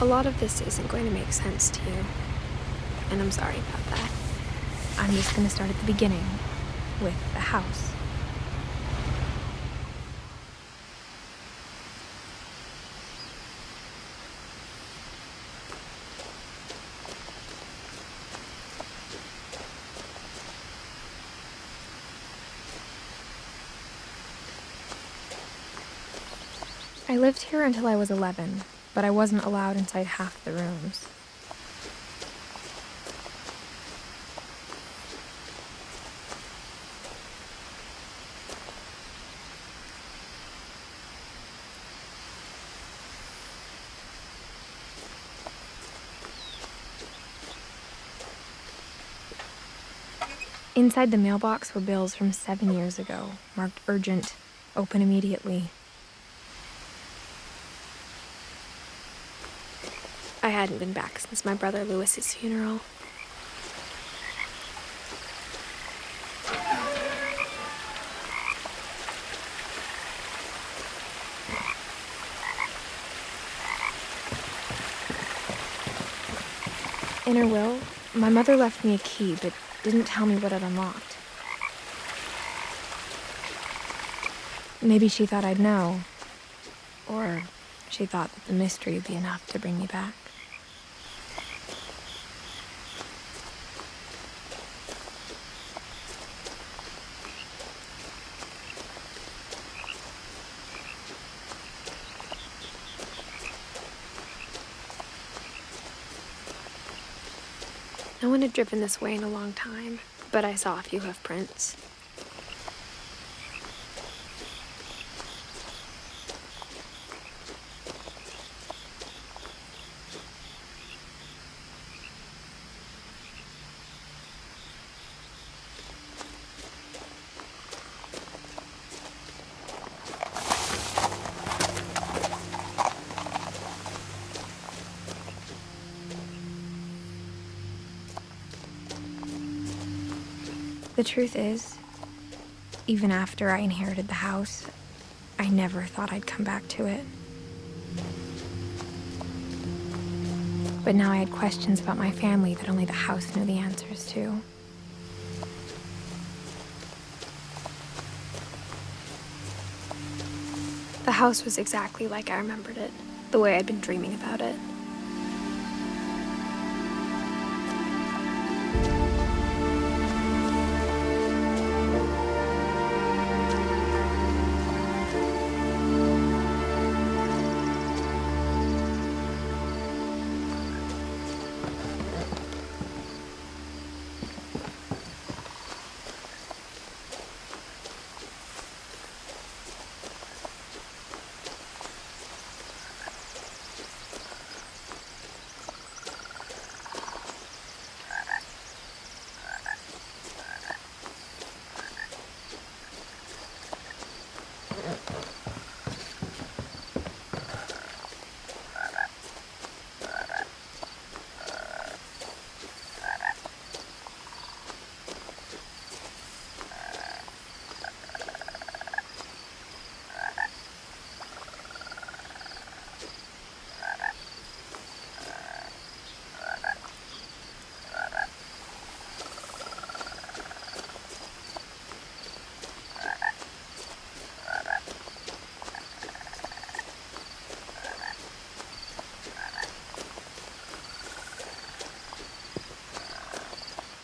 lot of this isn't going to make sense to you, and I'm sorry about that. I'm just going to start at the beginning, with the house. I lived here until I was 11, but I wasn't allowed inside half the rooms. Inside the mailbox were bills from 7 years ago, marked urgent, open immediately. I hadn't been back since my brother Lewis's funeral. In her will, my mother left me a key, but didn't tell me what it unlocked. Maybe she thought I'd know, or she thought that the mystery would be enough to bring me back. No one had driven this way in a long time, but I saw a few hoof prints. The truth is, even after I inherited the house, I never thought I'd come back to it. But now I had questions about my family that only the house knew the answers to. The house was exactly like I remembered it, the way I'd been dreaming about it.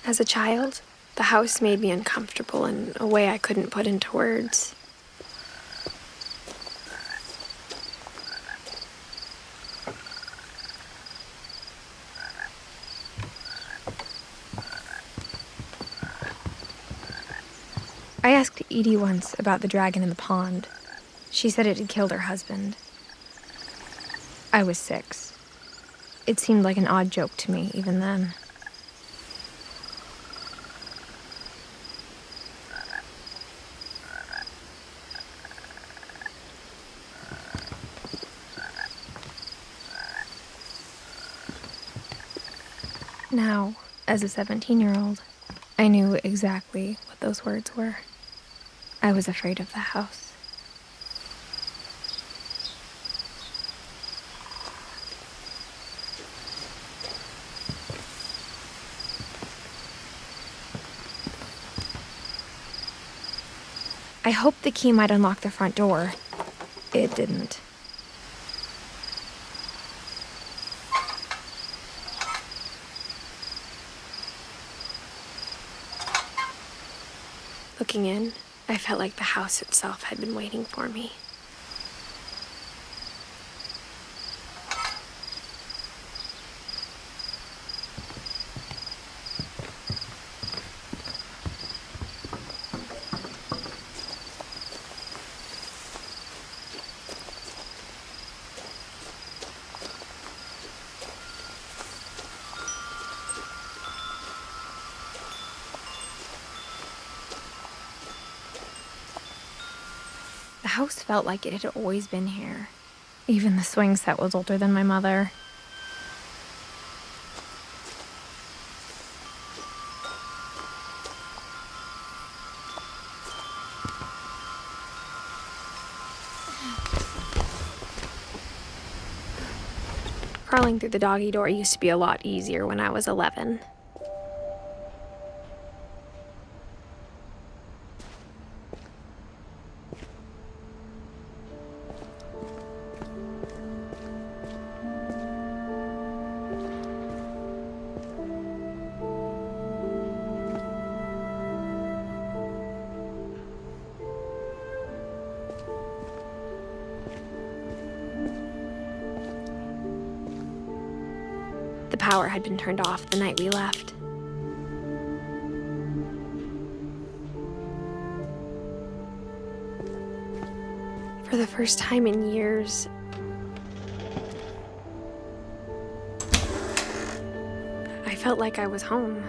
As a child, the house made me uncomfortable in a way I couldn't put into words. I asked Edie once about the dragon in the pond. She said it had killed her husband. I was 6. It seemed like an odd joke to me even then. Now, as a 17-year-old, I knew exactly what those words were. I was afraid of the house. I hoped the key might unlock the front door. It didn't. Looking in, I felt like the house itself had been waiting for me. The house felt like it had always been here. Even the swing set was older than my mother. Crawling through the doggy door used to be a lot easier when I was 11. The power had been turned off the night we left. For the first time in years, I felt like I was home.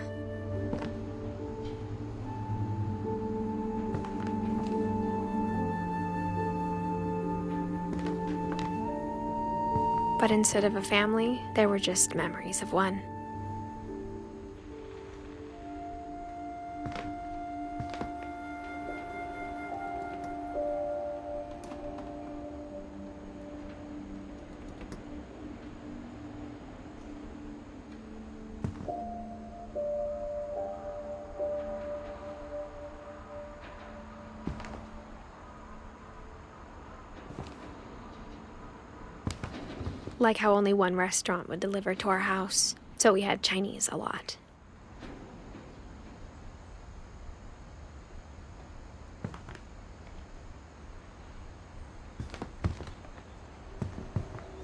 But instead of a family, there were just memories of one. Like how only one restaurant would deliver to our house, so we had Chinese a lot.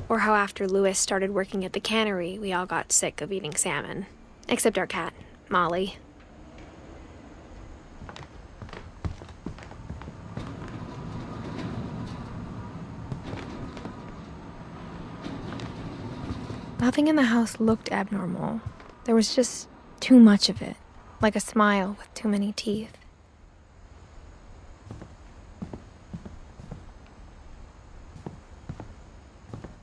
Or how after Louis started working at the cannery, we all got sick of eating salmon. Except our cat, Molly. Nothing in the house looked abnormal. There was just too much of it, like a smile with too many teeth.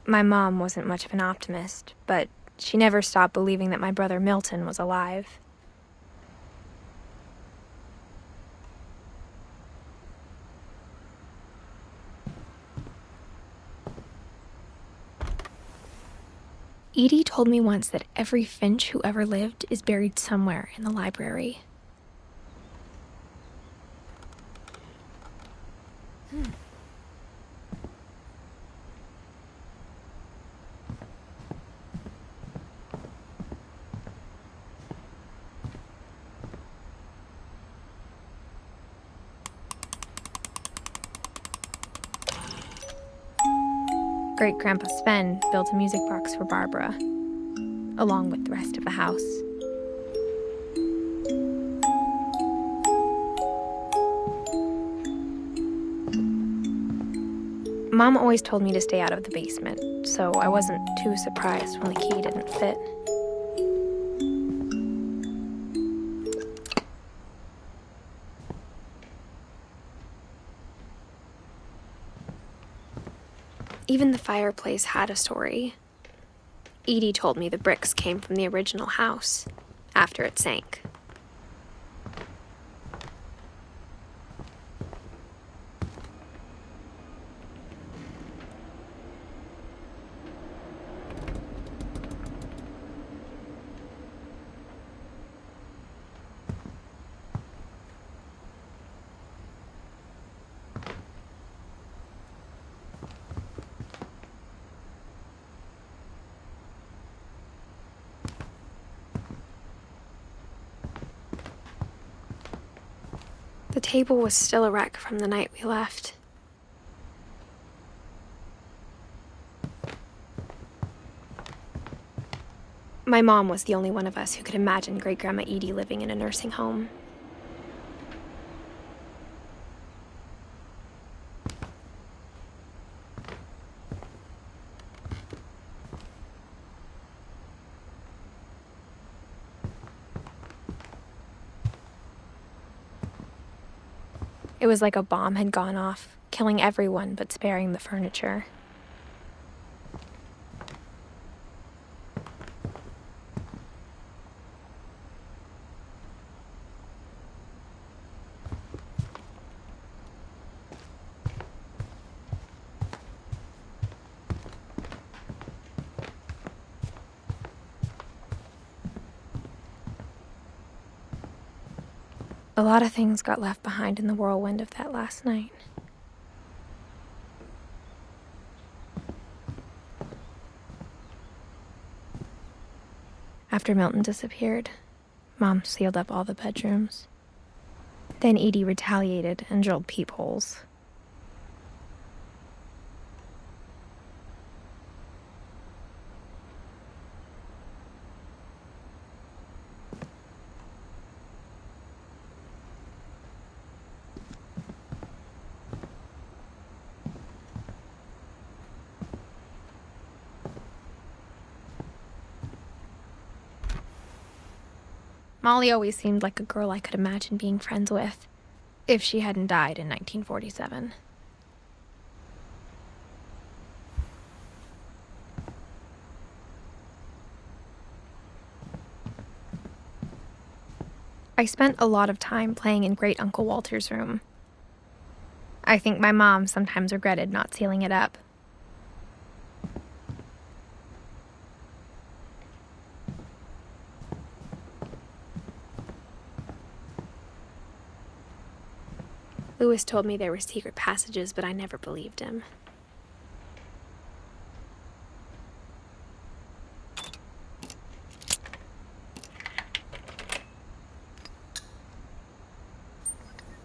My mom wasn't much of an optimist, but she never stopped believing that my brother Milton was alive. Edie told me once that every Finch who ever lived is buried somewhere in the library. Great-Grandpa Sven built a music box for Barbara, along with the rest of the house. Mom always told me to stay out of the basement, so I wasn't too surprised when the key didn't fit. Even the fireplace had a story. Edie told me the bricks came from the original house, after it sank. table was still a wreck from the night we left. My mom was the only one of us who could imagine Great-Grandma Edie living in a nursing home. It was like a bomb had gone off, killing everyone but sparing the furniture. A lot of things got left behind in the whirlwind of that last night. After Milton disappeared, Mom sealed up all the bedrooms. Then Edie retaliated and drilled peepholes. Molly always seemed like a girl I could imagine being friends with, if she hadn't died in 1947. I spent a lot of time playing in Great Uncle Walter's room. I think my mom sometimes regretted not sealing it up. Lewis told me there were secret passages, but I never believed him.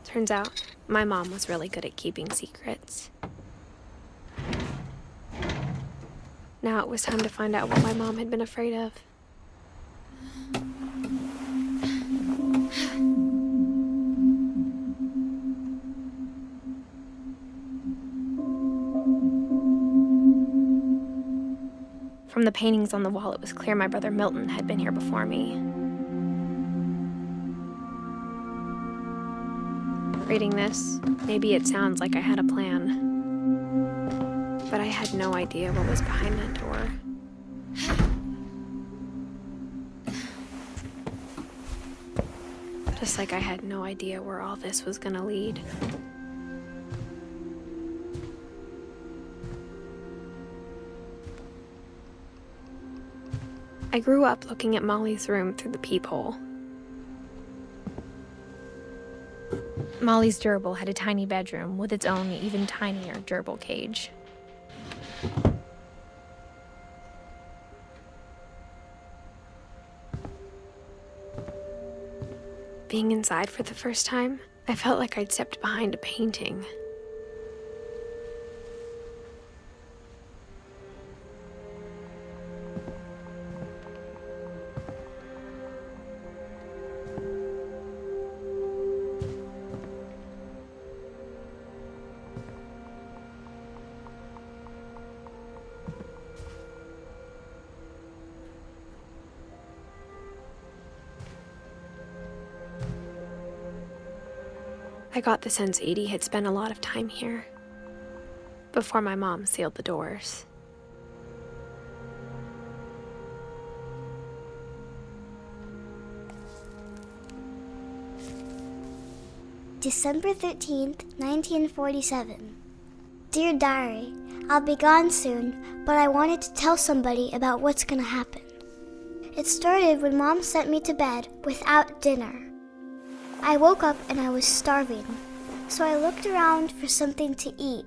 Turns out, my mom was really good at keeping secrets. Now it was time to find out what my mom had been afraid of. From the paintings on the wall, it was clear my brother Milton had been here before me. Reading this, maybe it sounds like I had a plan. But I had no idea what was behind that door. Just like I had no idea where all this was gonna lead. I grew up looking at Molly's room through the peephole. Molly's gerbil had a tiny bedroom with its own even tinier gerbil cage. Being inside for the first time, I felt like I'd stepped behind a painting. I got the sense Edie had spent a lot of time here, before my mom sealed the doors. December 13th, 1947. Dear Diary, I'll be gone soon, but I wanted to tell somebody about what's gonna happen. It started when Mom sent me to bed without dinner. I woke up and I was starving, so I looked around for something to eat.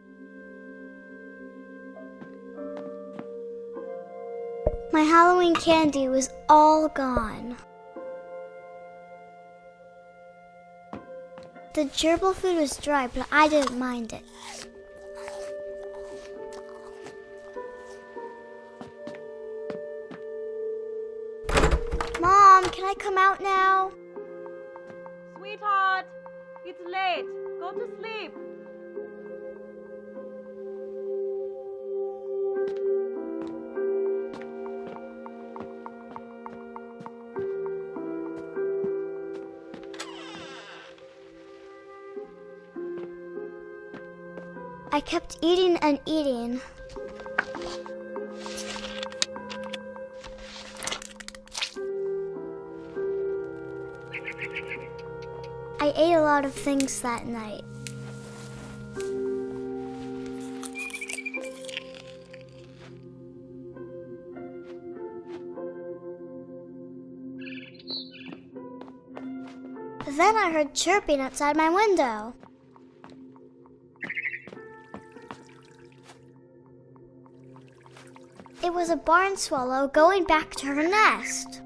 My Halloween candy was all gone. The gerbil food was dry, but I didn't mind it. Mom, can I come out now? Sweetheart, it's late. Go to sleep. I kept eating and eating. I ate a lot of things that night. Then I heard chirping outside my window. It was a barn swallow going back to her nest.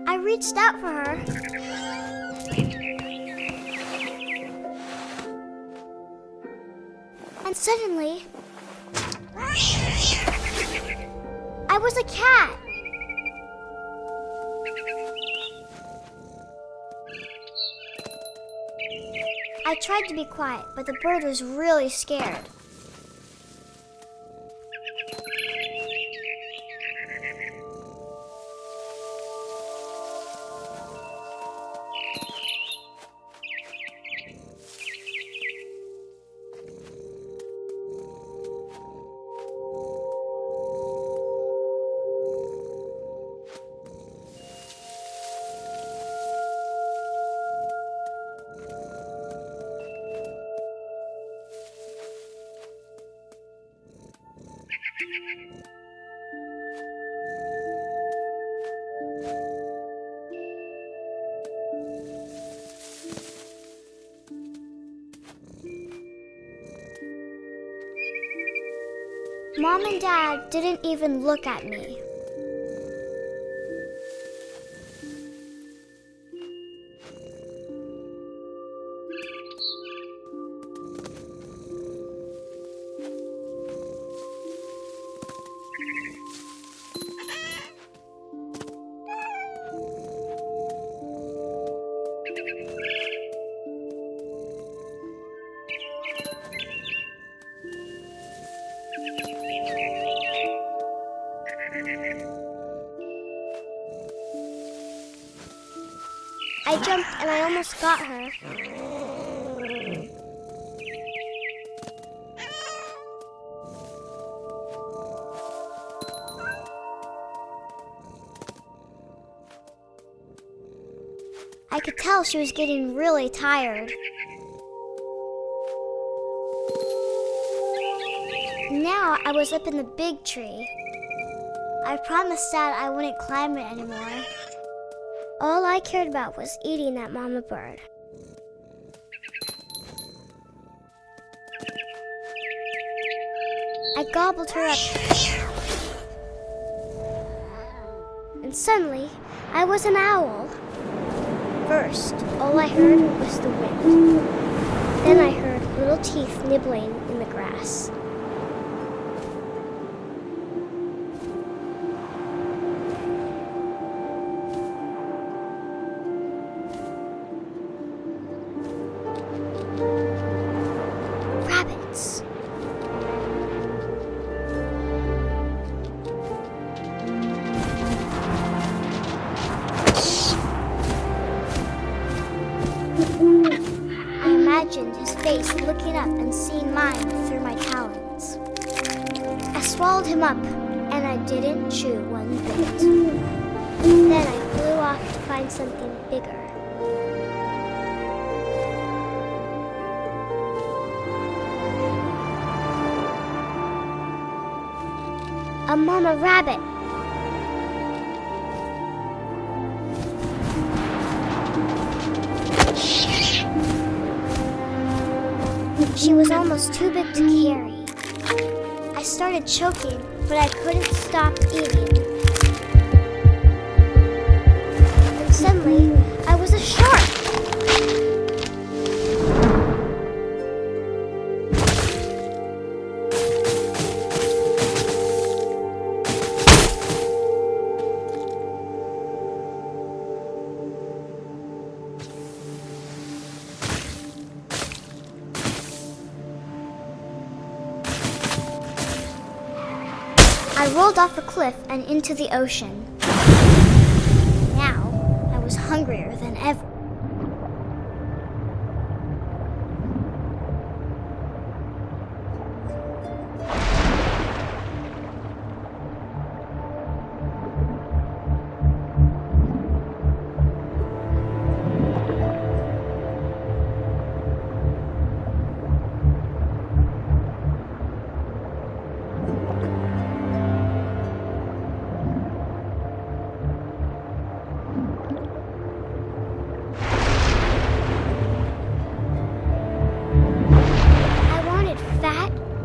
I reached out for her. And suddenly, I was a cat. I tried to be quiet, but the bird was really scared. Mom and Dad didn't even look at me. I jumped and I almost got her. I could tell she was getting really tired. Now I was up in the big tree. I promised Dad I wouldn't climb it anymore. All I cared about was eating that mama bird. I gobbled her up. And suddenly, I was an owl. First, all I heard was the wind. Then I heard little teeth nibbling in the grass. Rabbits. I imagined his face looking up and seeing mine through my talons. I swallowed him up, and I didn't chew one bit. Then I flew off to find something bigger. A mama rabbit. She was almost too big to carry. I started choking, but I couldn't stop eating. And suddenly, I was a shark. I rolled off a cliff and into the ocean. Now, I was hungrier than ever.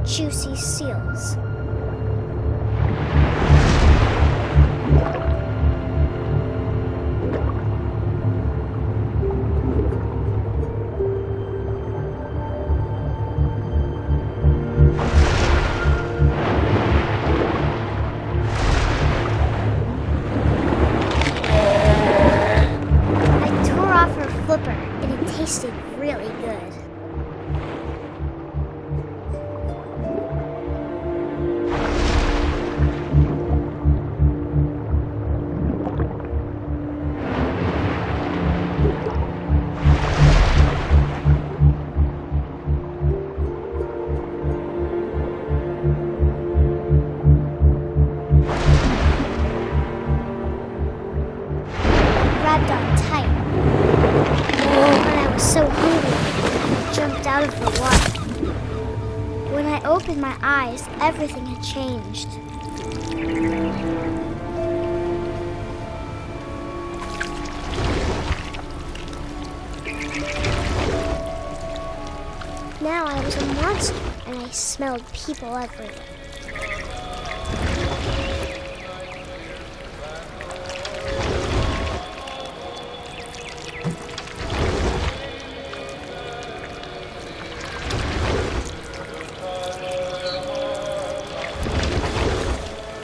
Juicy seals. I tore off her flipper and it tasted really good. Grabbed on tight. When I was so hungry, I jumped out of the water. When I opened my eyes, everything had changed. Now I was a monster, and I smelled people everywhere.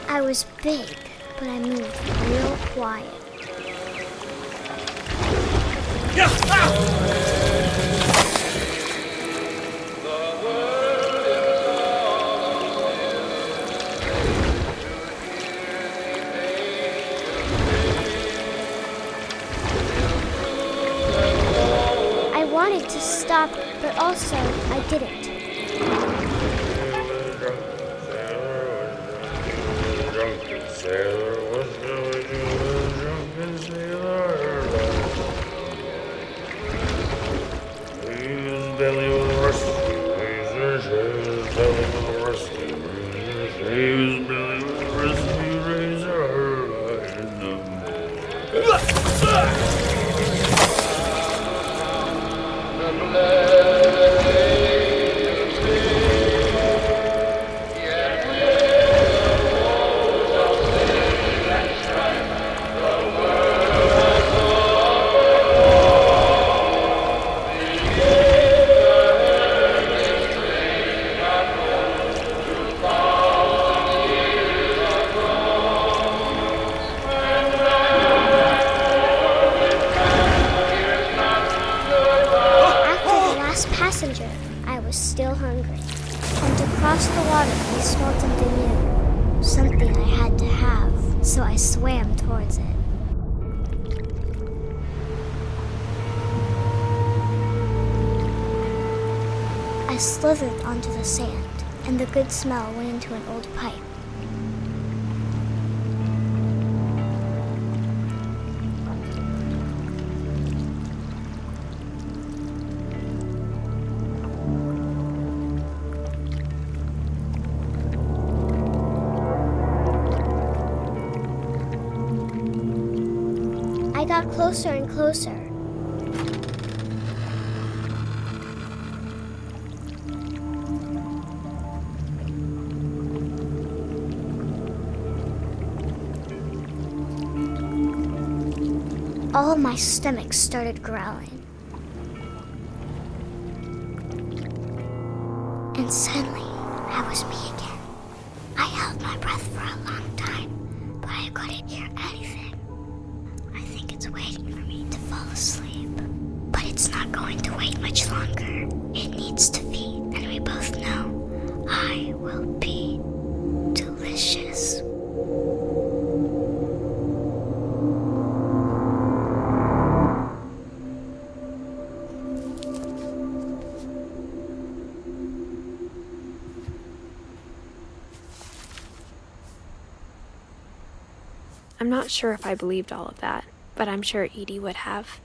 I was big, but I moved real quiet. I wanted to stop, but also I didn't. I was still hungry. And to cross the water, I smelled something new. Something I had to have, so I swam towards it. I slithered onto the sand, and the good smell went into an old pipe. I got closer and closer. All of my stomach started growling. And suddenly, I was me again. I held my breath for a long time, but I couldn't hear anything. I think it's waiting for me to fall asleep. But it's not going to wait much longer. It needs to feed, and we both know I will be delicious. I'm not sure if I believed all of that, but I'm sure Edie would have.